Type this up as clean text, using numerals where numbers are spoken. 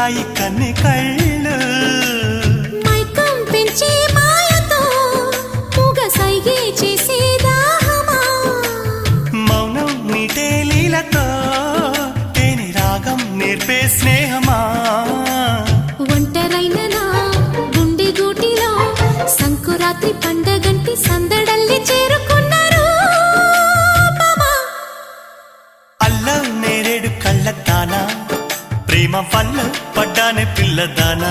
వెలిగాయి కన్ని కళ్ళు మైకం పెంచే మాయతో మూగ సైగే చేసే దాహమా మౌనం మీటే లీలతో తేని రాగం నేర్పే స్నేహమా ఒంటరైన నా గుండె గూటిలో సంకురాత్రి పండగంటి సందడల్లి చేరుకున్నారు మామా అల్ల నేరేడు కళ్ళ దానా ప్రేమ వల్ల పడ్డానే పిల్లదానా